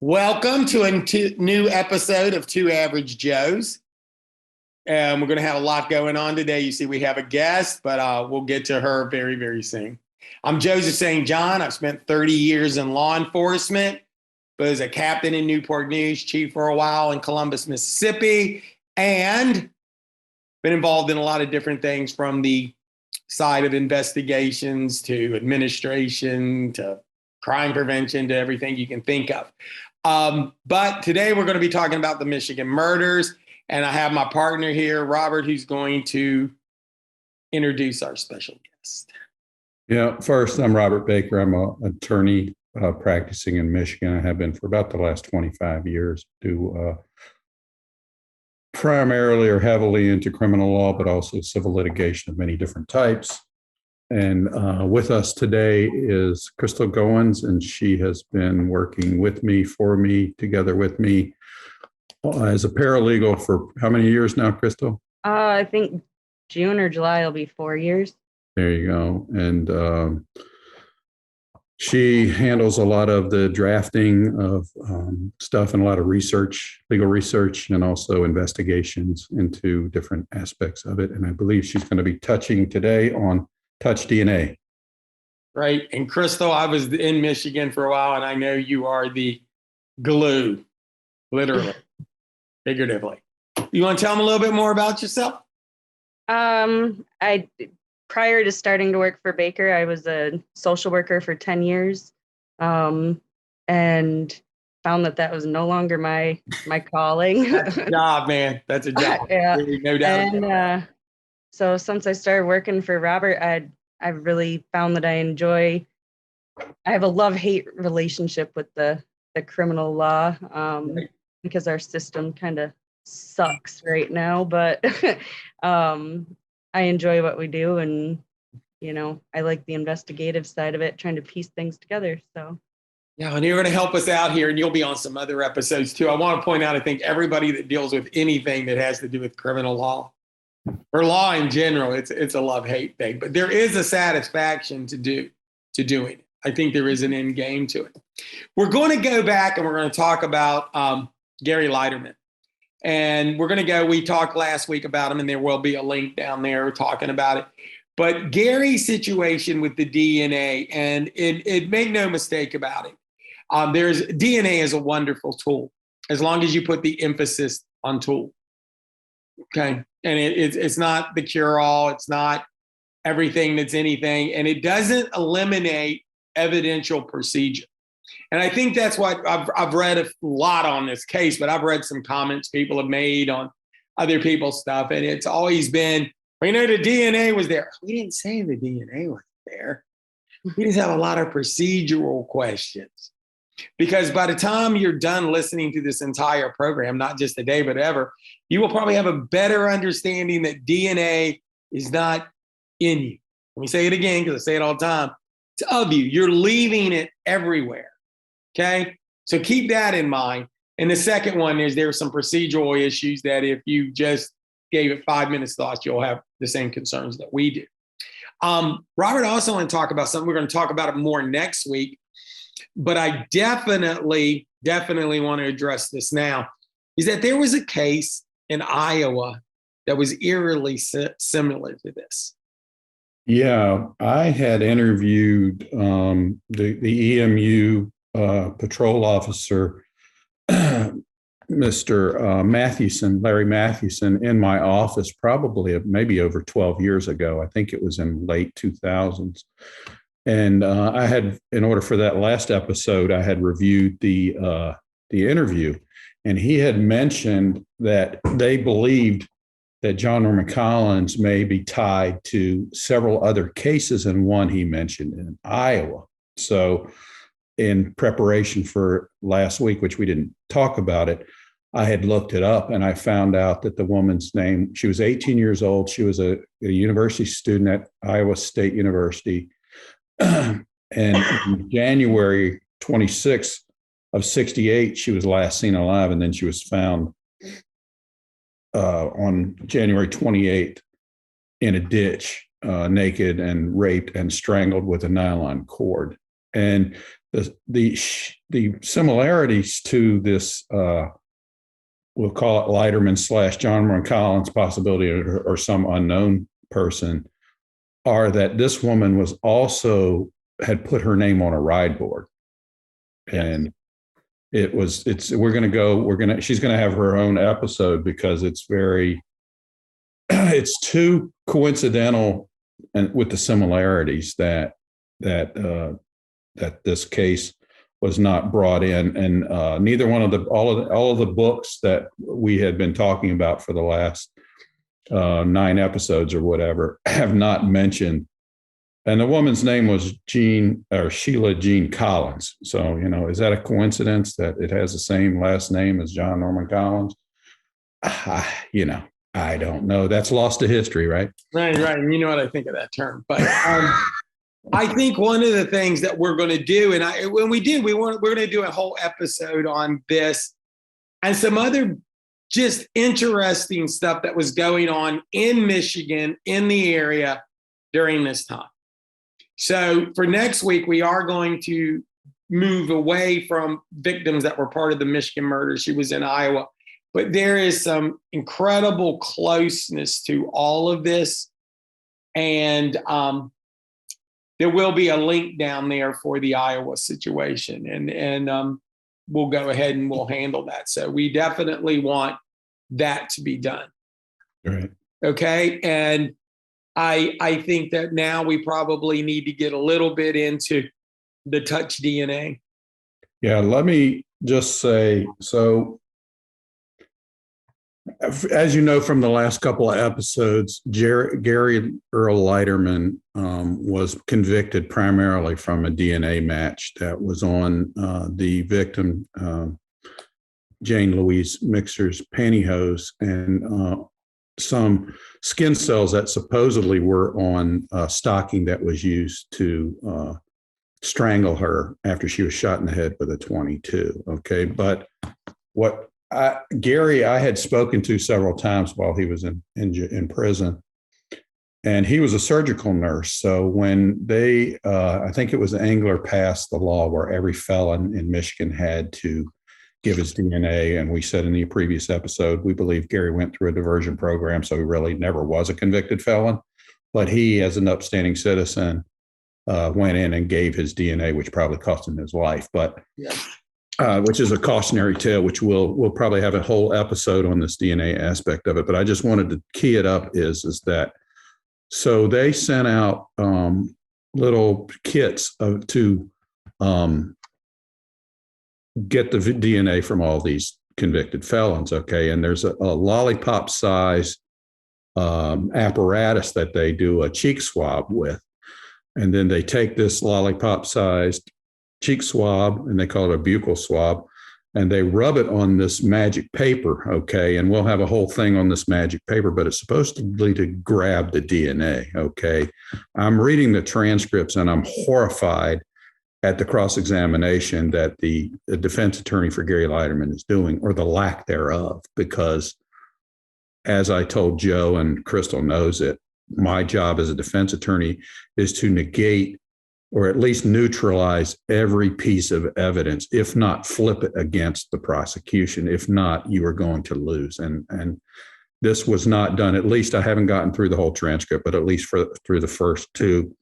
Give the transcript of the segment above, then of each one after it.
Welcome to a new episode of Two Average Joes. We're going to have a lot going on today. You see, we have a guest, but we'll get to her very, very soon. I'm Joseph St. John. I've spent 30 years in law enforcement, was a captain in Newport News, chief for a while in Columbus, Mississippi, and been involved in a lot of different things from the side of investigations to administration to crime prevention to everything you can think of. But today we're going to be talking about the Michigan murders, and I have my partner here, Robert, who's going to introduce our special guest. Yeah, first, I'm Robert Baker. I'm an attorney practicing in Michigan. I have been for about the last 25 years. Do primarily or heavily into criminal law, but also civil litigation of many different types. And with us today is Kristle Goins, and she has been working with me, for me, together with me as a paralegal for how many years now, Kristle? I think June or July will be 4 years. There you go. And she handles a lot of the drafting of stuff and a lot of research, legal research, and also investigations into different aspects of it. And I believe she's going to be touching today on touch DNA. Right. And Kristle, I was in Michigan for a while, and I know you are the glue, literally, figuratively. You want to tell them a little bit more about yourself? Prior to starting to work for Baker, I was a social worker for 10 years, and found that was no longer my calling. That's a job, man. That's a job. Yeah. No doubt. And so since I started working for Robert, I've really found that I have a love-hate relationship with the criminal law, because our system kind of sucks right now, but I enjoy what we do, and I like the investigative side of it, trying to piece things together. So yeah, and you're going to help us out here, and you'll be on some other episodes too. I want to point out, I think everybody that deals with anything that has to do with criminal law or law in general, it's a love-hate thing, but there is a satisfaction to doing it. I think there is an end game to it. We're going to go back and we're going to talk about Gary Leiterman. And we talked last week about him, and there will be a link down there talking about it. But Gary's situation with the DNA, and it make no mistake about it. DNA is a wonderful tool, as long as you put the emphasis on tool. Okay. And it's not the cure-all. It's not everything that's anything. And it doesn't eliminate evidential procedure. And I think that's what I've read a lot on this case, but I've read some comments people have made on other people's stuff. And it's always been, the DNA was there. We didn't say the DNA was there. We just have a lot of procedural questions. Because by the time you're done listening to this entire program, not just today, but ever, you will probably have a better understanding that DNA is not in you. Let me say it again, because I say it all the time. It's of you. You're leaving it everywhere. Okay? So keep that in mind. And the second one is there are some procedural issues that if you just gave it 5 minutes thought, you'll have the same concerns that we do. Robert, I also want to talk about something. We're going to talk about it more next week. But I definitely want to address this now, is that there was a case in Iowa that was eerily similar to this. Yeah, I had interviewed the EMU patrol officer, Mr. Mathewson, Larry Mathewson, in my office probably maybe over 12 years ago. I think it was in late 2000s. And I had, in order for that last episode, I had reviewed the interview, and he had mentioned that they believed that John Norman Collins may be tied to several other cases, and one he mentioned in Iowa. So in preparation for last week, which we didn't talk about it, I had looked it up, and I found out that the woman's name, she was 18 years old. She was a university student at Iowa State University. And in January 26th of 68, she was last seen alive, and then she was found on January 28th in a ditch, naked and raped and strangled with a nylon cord. And the similarities to this, we'll call it Leiterman / John Moore Collins possibility, or some unknown person, are that this woman was also had put her name on a ride board. And she's going to have her own episode because it's too coincidental and with the similarities that this case was not brought in. And neither one of all of the books that we had been talking about for the last 9 episodes or whatever have not mentioned. And the woman's name was Sheila Jean Collins. So, is that a coincidence that it has the same last name as John Norman Collins? I don't know. That's lost to history, right? Right. And you know what I think of that term. But I think one of the things that we're going to do, and we're going to do a whole episode on this and some other just interesting stuff that was going on in Michigan, in the area during this time. So for next week, we are going to move away from victims that were part of the Michigan murder. She was in Iowa. But there is some incredible closeness to all of this. And there will be a link down there for the Iowa situation. And we'll go ahead and we'll handle that. So we definitely want that to be done. Right. Okay. And I think that now we probably need to get a little bit into the touch DNA. Yeah, let me just say, so as you know from the last couple of episodes, Gary Earl Leiterman was convicted primarily from a DNA match that was on the victim, Jane Louise Mixer's pantyhose, and some skin cells that supposedly were on stocking that was used to strangle her after she was shot in the head with a .22. Okay, but what Gary I had spoken to several times while he was in prison, and he was a surgical nurse. So when they, I think it was Engler passed the law where every felon in Michigan had to give his DNA. And we said in the previous episode, we believe Gary went through a diversion program, so he really never was a convicted felon. But he, as an upstanding citizen, went in and gave his DNA, which probably cost him his life. But which is a cautionary tale, which we'll probably have a whole episode on this DNA aspect of it. But I just wanted to key it up is that so they sent out little kits to get the DNA from all these convicted felons. Okay. And there's a lollipop size apparatus that they do a cheek swab with. And then they take this lollipop sized cheek swab and they call it a buccal swab, and they rub it on this magic paper. Okay. And we'll have a whole thing on this magic paper, but it's supposed to grab the DNA. Okay. I'm reading the transcripts and I'm horrified at the cross-examination that the defense attorney for Gary Leiterman is doing, or the lack thereof, because as I told Joe, and Kristle knows it, my job as a defense attorney is to negate or at least neutralize every piece of evidence, if not flip it against the prosecution. If not, you are going to lose. And this was not done. At least I haven't gotten through the whole transcript, but at least through the first 2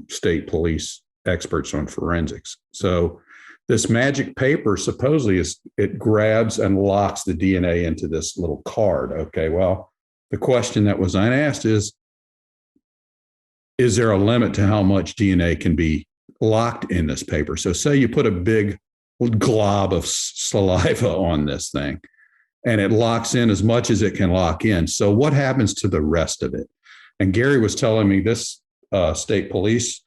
state police experts on forensics. So this magic paper supposedly it grabs and locks the DNA into this little card. Okay, well, the question that was unasked is there a limit to how much DNA can be locked in this paper? So say you put a big glob of saliva on this thing and it locks in as much as it can lock in. So what happens to the rest of it? And Gary was telling me this state police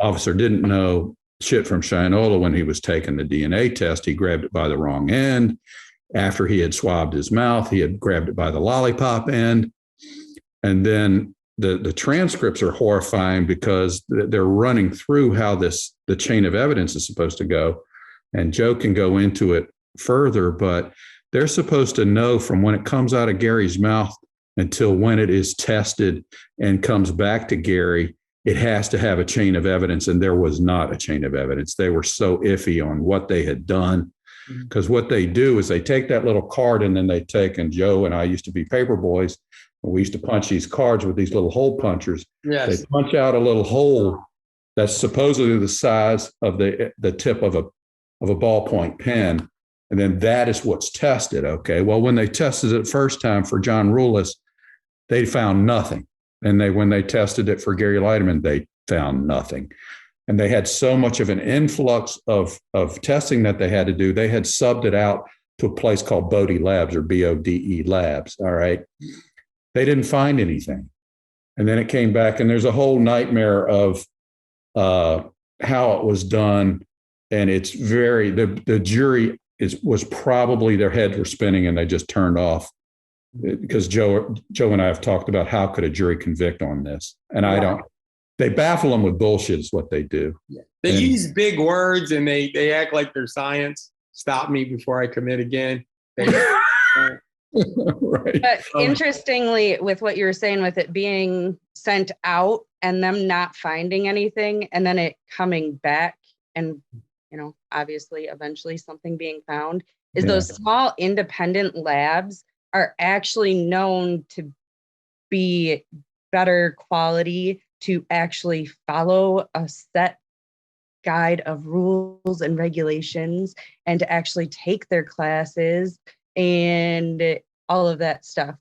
officer didn't know shit from Shinola when he was taking the DNA test. He grabbed it by the wrong end. After he had swabbed his mouth, he had grabbed it by the lollipop end. And then the transcripts are horrifying because they're running through how the chain of evidence is supposed to go. And Joe can go into it further, but they're supposed to know from when it comes out of Gary's mouth until when it is tested and comes back to Gary it has to have a chain of evidence. And there was not a chain of evidence. They were so iffy on what they had done. Because what they do is they take that little card and then they take, and Joe and I used to be paper boys. We used to punch these cards with these little hole punchers. Yes. They punch out a little hole that's supposedly the size of the tip of a ballpoint pen. And then that is what's tested. Okay. Well, when they tested it first time for John Rulis, they found nothing. And when they tested it for Gary Leiterman, they found nothing. And they had so much of an influx of testing that they had to do. They had subbed it out to a place called Bode Labs, or BODE Labs. All right. They didn't find anything. And then it came back, and there's a whole nightmare of how it was done. And it's the jury was probably, their heads were spinning and they just turned off, because Joe and I have talked about how could a jury convict on this. And they baffle them with bullshit is what they do. Yeah. They use big words and they act like they're science. Stop me before I commit again. Right. But interestingly, with what you were saying, with it being sent out and them not finding anything, and then it coming back and, obviously eventually something being found, is those small independent labs are actually known to be better quality, to actually follow a set guide of rules and regulations, and to actually take their classes and all of that stuff.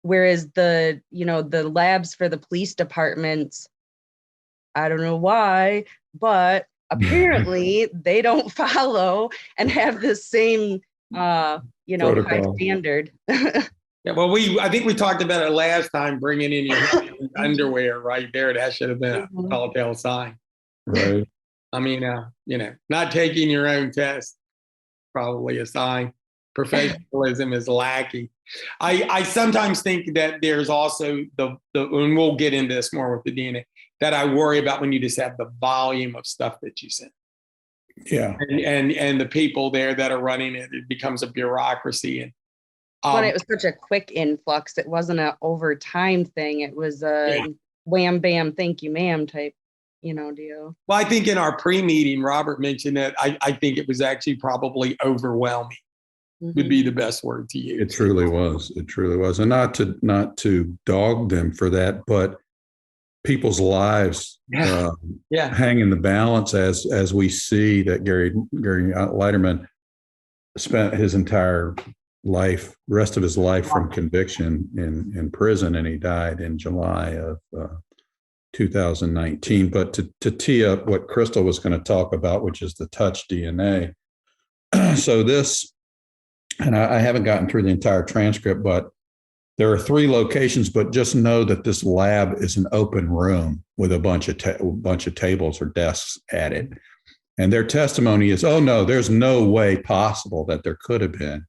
Whereas the labs for the police departments, I don't know why, but apparently they don't follow and have the same high standard. Yeah, well, I think we talked about it last time, bringing in your underwear right there. That should have been a telltale sign. Right. I mean, not taking your own test, probably a sign. Professionalism is lacking. I sometimes think that there's also and we'll get into this more with the DNA, that I worry about when you just have the volume of stuff that you send. Yeah. And the people there that are running it, it becomes a bureaucracy. And but it was such a quick influx. It wasn't an over time thing. It was a wham, bam, thank you, ma'am type, deal. Well, I think in our pre-meeting, Robert mentioned that I think it was actually probably overwhelming. Would be the best word to use. It truly was. It truly was. And not to dog them for that, but people's lives hang in the balance as we see that Gary Leiterman spent his entire rest of his life from conviction in prison, and he died in July of 2019. But to tee up what Kristle was going to talk about, which is the touch DNA. So this, and I haven't gotten through the entire transcript, but there are 3 locations, but just know that this lab is an open room with a bunch of tables or desks at it. And their testimony is, oh no, there's no way possible that there could have been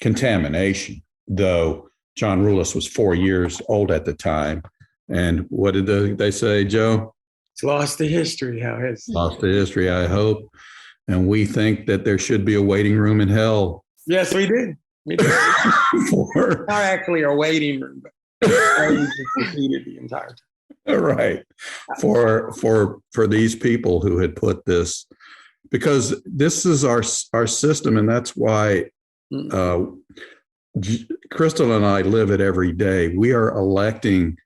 contamination, though John Rulis was 4 years old at the time. And what did they say, Joe? It's lost to history. Lost to history, I hope. And we think that there should be a waiting room in hell. Yes, we did. Not actually a waiting room, but I just repeated the entire time. Right. For these people who had put this, because this is our system, and that's why Kristle and I live it every day. We are electing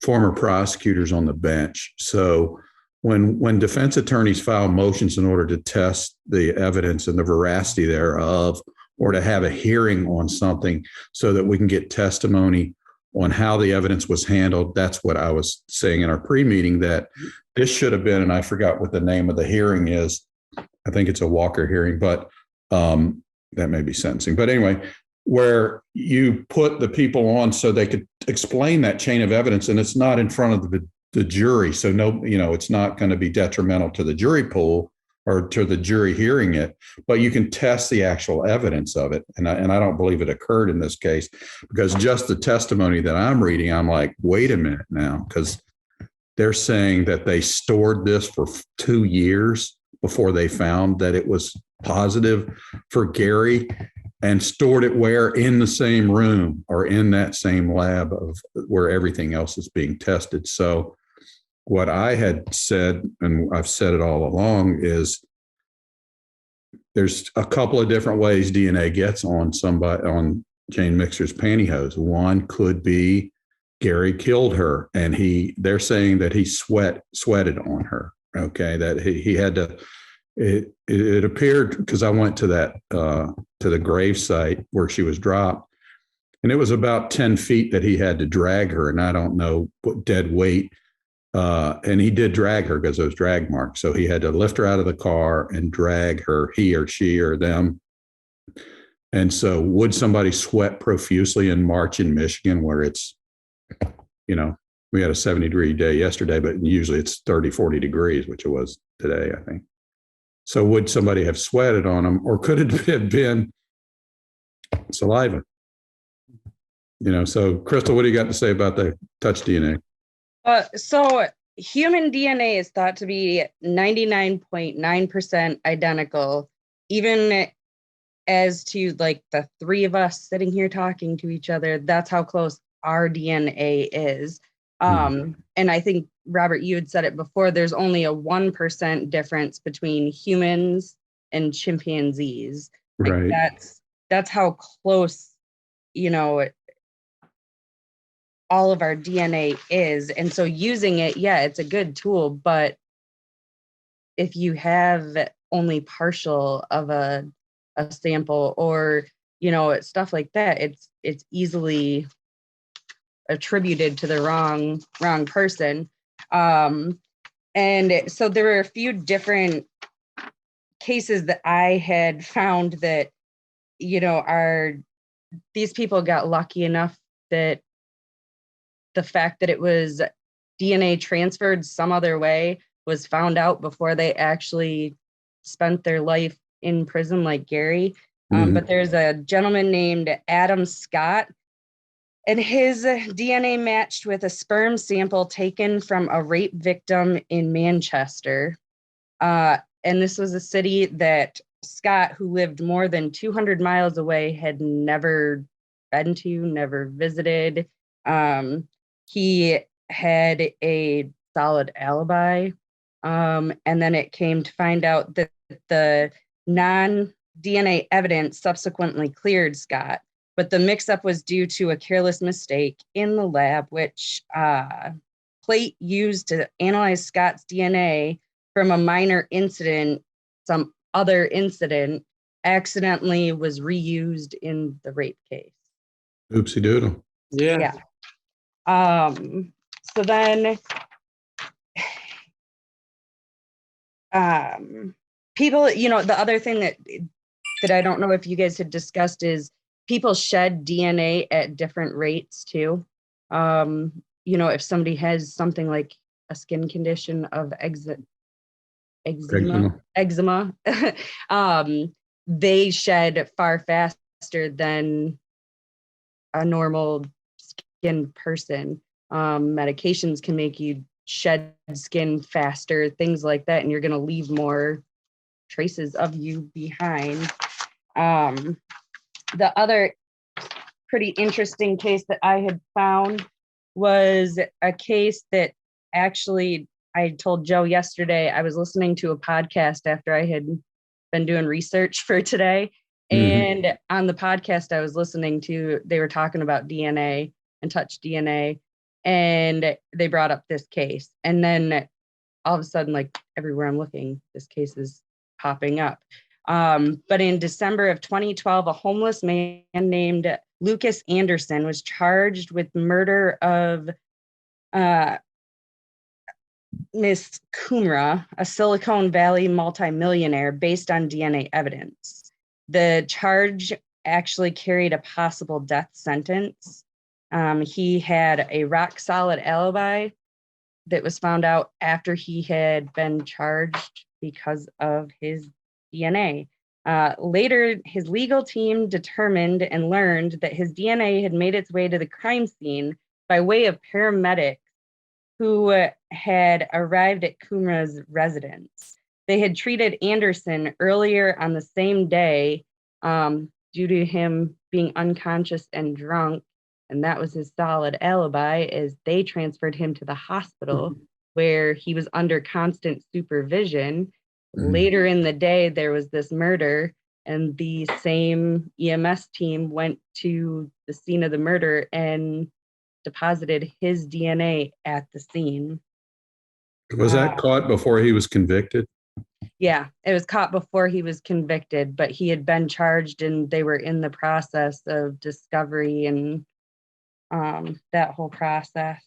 former prosecutors on the bench. So when defense attorneys file motions in order to test the evidence and the veracity thereof, or to have a hearing on something so that we can get testimony on how the evidence was handled, that's what I was saying in our pre-meeting, that this should have been, and I forgot what the name of the hearing is. I think it's a Walker hearing, but that may be sentencing. But anyway, where you put the people on so they could explain that chain of evidence, and it's not in front of the jury. So it's not going to be detrimental to the jury pool or to the jury hearing it, but you can test the actual evidence of it. And I don't believe it occurred in this case, because just the testimony that I'm reading, I'm like, wait a minute now, because they're saying that they stored this for 2 years before they found that it was positive for Gary. and stored it where? In the same room or in that same lab of where everything else is being tested. So what I had said, and I've said it all along, is there's a couple of different ways DNA gets on somebody, on Jane Mixer's pantyhose. One could be Gary killed her, and they're saying that he sweated on her. Okay, that he had to. It appeared, because I went to that to the grave site where she was dropped, and it was about 10 feet that he had to drag her, and I don't know what dead weight. And he did drag her because those drag marks. So he had to lift her out of the car and drag her, he or she or them. And so would somebody sweat profusely in March in Michigan, where it's, we had a 70-degree day yesterday, but usually it's 30, 40 degrees, which it was today, I think. So would somebody have sweated on them, or could it have been saliva? So Kristle, what do you got to say about the touch DNA? So human DNA is thought to be 99.9% identical, even as to like the three of us sitting here talking to each other. That's how close our DNA is. And I think, Robert, you had said it before, there's only a 1% difference between humans and chimpanzees. Right. Like that's how close, all of our DNA is. And so using it, it's a good tool, but if you have only partial of a sample, or stuff like that, it's easily attributed to the wrong person. And so there were a few different cases that I had found that these people got lucky enough that the fact that it was DNA transferred some other way was found out before they actually spent their life in prison, like Gary. But there's a gentleman named Adam Scott, and his DNA matched with a sperm sample taken from a rape victim in Manchester. And this was a city that Scott, who lived more than 200 miles away, had never been to, never visited. He had a solid alibi. And then it came to find out that the non-DNA evidence subsequently cleared Scott, but the mix-up was due to a careless mistake in the lab, which plate used to analyze Scott's DNA from a minor incident, some other incident, accidentally was reused in the rape case. Oopsie doodle. Yeah. So then people, the other thing that I don't know if you guys had discussed is people shed DNA at different rates too. If somebody has something like a skin condition of eczema, they shed far faster than a normal skin person. Medications can make you shed skin faster, things like that, and you're going to leave more traces of you behind. The other pretty interesting case that I had found was a case that actually I told Joe yesterday. I was listening to a podcast after I had been doing research for today. And on the podcast I was listening to, they were talking about DNA and touch DNA. And they brought up this case. And then all of a sudden, like everywhere I'm looking, this case is popping up. But in December of 2012, a homeless man named Luckis Anderson was charged with murder of Miss Kumra, a Silicon Valley multimillionaire, based on DNA evidence. The charge actually carried a possible death sentence. He had a rock solid alibi that was found out after he had been charged because of his DNA. Later, his legal team determined and learned that his DNA had made its way to the crime scene by way of paramedics who had arrived at Kumra's residence. They had treated Anderson earlier on the same day due to him being unconscious and drunk, and that was his solid alibi, is they transferred him to the hospital where he was under constant supervision. Later in the day, there was this murder, and the same EMS team went to the scene of the murder and deposited his DNA at the scene. Was that caught before he was convicted? Yeah, it was caught before he was convicted, but he had been charged and they were in the process of discovery and that whole process.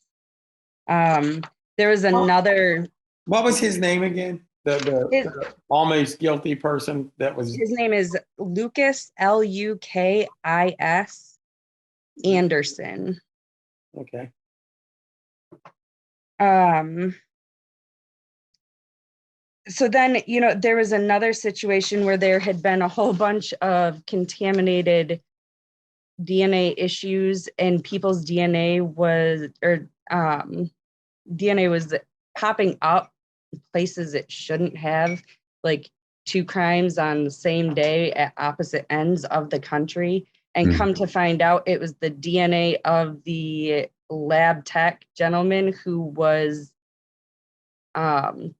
There was another. What was his name again? The almost guilty person that was. His name is Luckis, Lukkis Anderson. Okay. So then, there was another situation where there had been a whole bunch of contaminated DNA issues, and people's DNA was popping up in places it shouldn't have, like 2 crimes on the same day at opposite ends of the country. And come to find out, it was the DNA of the lab tech gentleman who was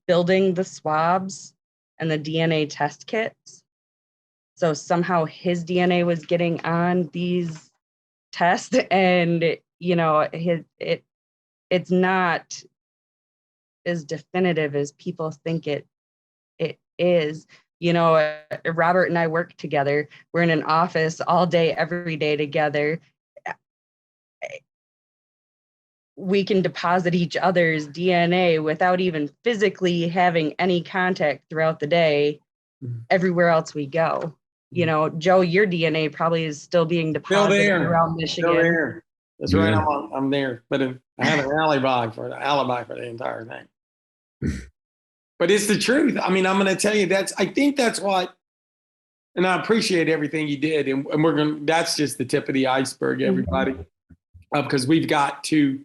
building the swabs and the DNA test kits. So somehow his DNA was getting on these tests, and it's not as definitive as people think it is. Robert and I work together. We're in an office all day, every day together. We can deposit each other's DNA without even physically having any contact throughout the day, everywhere else we go. Joe, your DNA probably is still being deposited around Michigan. Still there. That's right. I'm there, but I have an alibi for the entire thing. But it's the truth. I mean, I'm going to tell you I think that's what, and I appreciate everything you did. And that's just the tip of the iceberg, everybody, because we've got to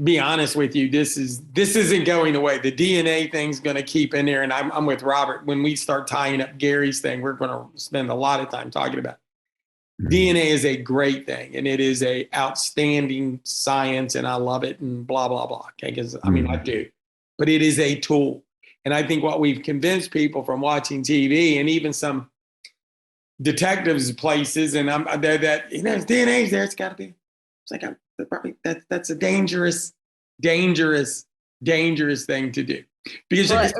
be honest with you. This isn't going away. The DNA thing's going to keep in there. And I'm with Robert. When we start tying up Gary's thing, we're going to spend a lot of time talking about it. DNA is a great thing, and it is a outstanding science, and I love it, and blah, blah, blah. Okay, because I do. But it is a tool. And I think what we've convinced people from watching TV, and even some detectives places, and DNA's there, it's got to be. It's like, that's a dangerous thing to do. Because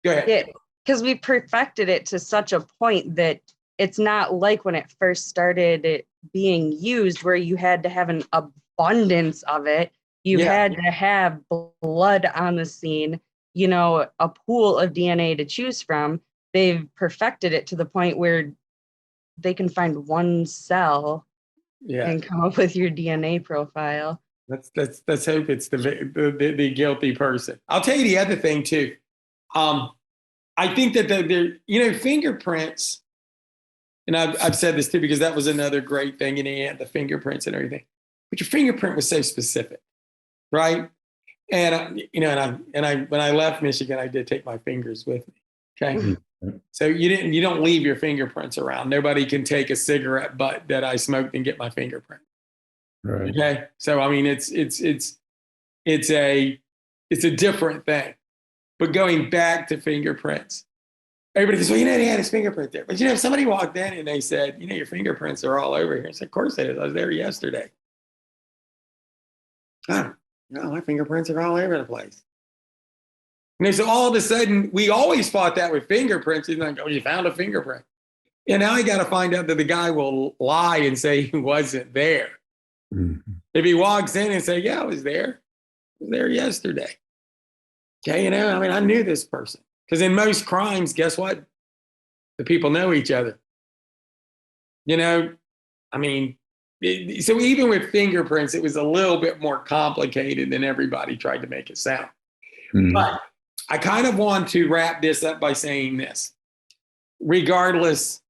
go ahead. Because we perfected it to such a point that it's not like when it first started being used, where you had to have an abundance of it. You had to have blood on the scene, a pool of DNA to choose from. They've perfected it to the point where they can find one cell and come up with your DNA profile. Let's hope it's the guilty person. I'll tell you the other thing too. I think that they're fingerprints, and I've said this too, because that was another great thing, the fingerprints and everything. But your fingerprint was so specific. Right. And, when I left Michigan, I did take my fingers with me. Okay. So you don't leave your fingerprints around. Nobody can take a cigarette butt that I smoked and get my fingerprint. Right. Okay. So, I mean, it's a different thing. But going back to fingerprints, everybody goes, well, he had his fingerprint there. But, if somebody walked in and they said, your fingerprints are all over here. I said, of course it is. I was there yesterday. My fingerprints are all over the place. So all of a sudden, we always fought that with fingerprints. He's like, oh, you found a fingerprint. And now I got to find out that the guy will lie and say he wasn't there. Mm-hmm. If he walks in and say, yeah, I was there yesterday. Okay, I knew this person. Because in most crimes, guess what? The people know each other. So even with fingerprints, it was a little bit more complicated than everybody tried to make it sound. Mm-hmm. But I kind of want to wrap this up by saying this. Regardless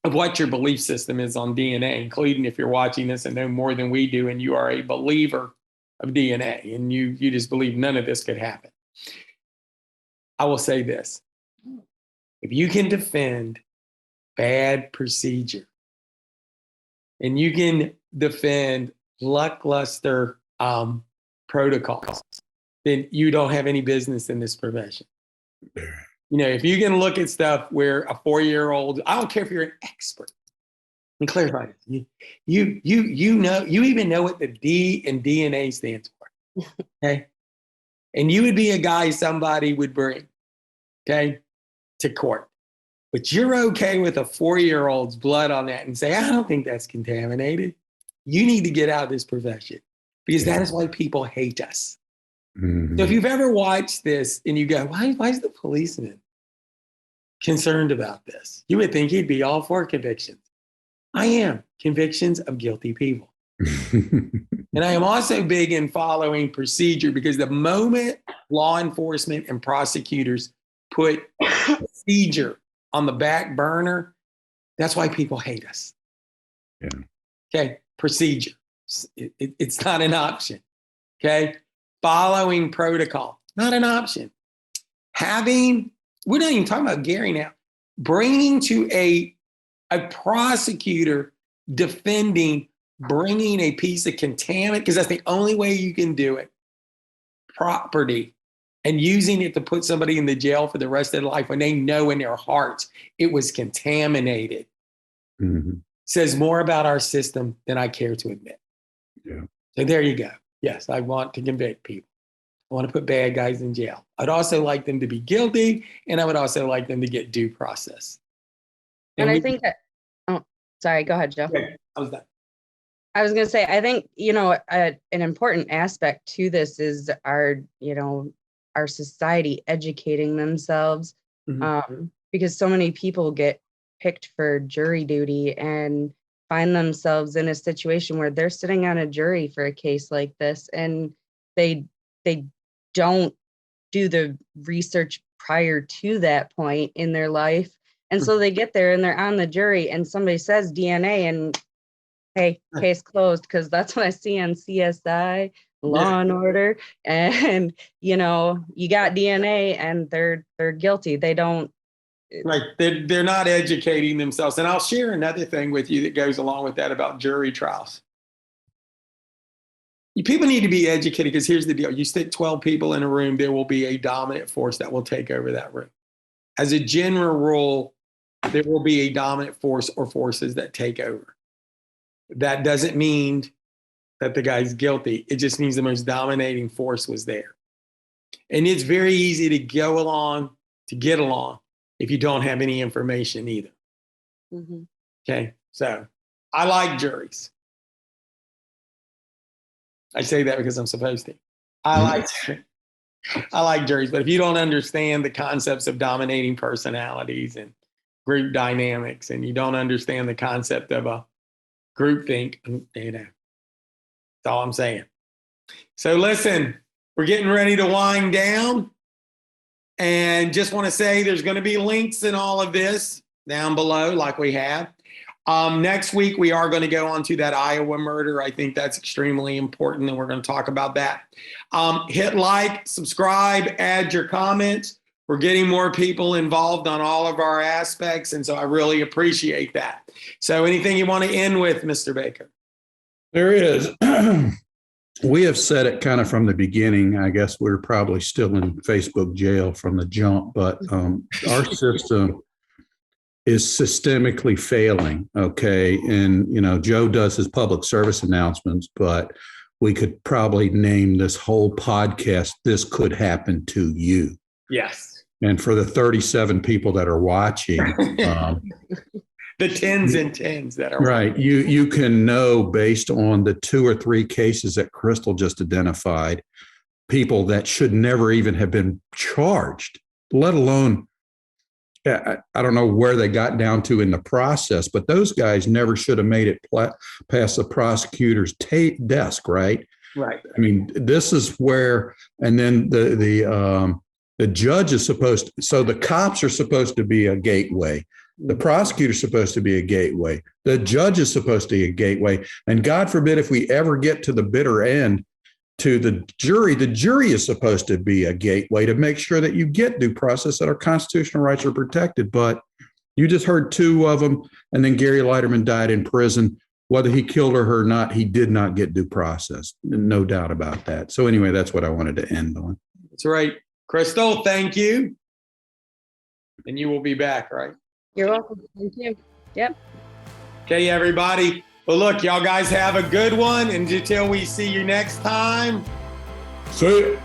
of what your belief system is on DNA, including if you're watching this and know more than we do, and you are a believer of DNA, and you just believe none of this could happen, I will say this. If you can defend bad procedure, and you can defend lackluster protocols, then you don't have any business in this profession. You know, if you can look at stuff where a 4-year-old, I don't care if you're an expert, and clarify this, you know, you even know what the D in DNA stands for, okay? And you would be a guy somebody would bring, okay, to court. But you're okay with a 4-year-old's blood on that and say, I don't think that's contaminated. You need to get out of this profession, because that is why people hate us. Mm-hmm. So if you've ever watched this and you go, why is the policeman concerned about this? You would think he'd be all for convictions. I am. Convictions of guilty people. And I am also big in following procedure, because the moment law enforcement and prosecutors put procedure on the back burner, that's why people hate us. Yeah. Okay. Procedure. It's not an option. Okay. Following protocol, not an option. We're not even talking about Gary now, bringing to a prosecutor defending, bringing a piece of contaminant, because that's the only way you can do it, property, and using it to put somebody in the jail for the rest of their life when they know in their hearts it was contaminated, says more about our system than I care to admit. Yeah. So there you go. Yes, I want to convict people. I want to put bad guys in jail. I'd also like them to be guilty, and I would also like them to get due process. And I think that, sorry, go ahead, Joe. Okay, I was done. I was going to say, I think, an important aspect to this is our society educating themselves, because so many people get picked for jury duty and find themselves in a situation where they're sitting on a jury for a case like this, and they don't do the research prior to that point in their life. And so they get there and they're on the jury and somebody says DNA and hey, case closed, because that's what I see on CSI, Law and Order. And, you got DNA and they're guilty. They don't. Right. They're not educating themselves. And I'll share another thing with you that goes along with that about jury trials. People need to be educated, because here's the deal. You stick 12 people in a room, there will be a dominant force that will take over that room. As a general rule, there will be a dominant force or forces that take over. That doesn't mean that the guy's guilty. It just means the most dominating force was there. And it's very easy to get along, if you don't have any information either. Okay, so I like juries. I say that because I'm supposed to. I like juries, but if you don't understand the concepts of dominating personalities and group dynamics, and you don't understand the concept of a groupthink, that's all I'm saying. So listen, we're getting ready to wind down, and just want to say there's going to be links in all of this down below, like we have. Next week, we are going to go on to that Iowa murder. I think that's extremely important, and we're going to talk about that. Hit like, subscribe, add your comments. We're getting more people involved on all of our aspects, and so I really appreciate that. So anything you want to end with, Mr. Baker? There is. We have said it kind of from the beginning. I guess we're probably still in Facebook jail from the jump, but our system is systemically failing, okay? And, Joe does his public service announcements, but we could probably name this whole podcast, This Could Happen to You. Yes. And for the 37 people that are watching, the tens and tens that are right. You can know, based on the 2 or 3 cases that Kristle just identified, people that should never even have been charged, let alone, I don't know where they got down to in the process, but those guys never should have made it past the prosecutor's desk, right? Right. I mean, this is where, and then the judge is supposed to, so the cops are supposed to be a gateway. The prosecutor's supposed to be a gateway. The judge is supposed to be a gateway. And God forbid if we ever get to the bitter end, to the jury is supposed to be a gateway to make sure that you get due process, that our constitutional rights are protected. But You just heard two of them, and then Gary Leiterman died in prison. Whether he killed her or not, he did not get due process. No doubt about that. So anyway, that's what I wanted to end on. That's right. Kristle, thank you. And you will be back, right? You're welcome. Thank you. Yep. Okay, everybody. Well, look, y'all guys have a good one. And until we see you next time. See ya.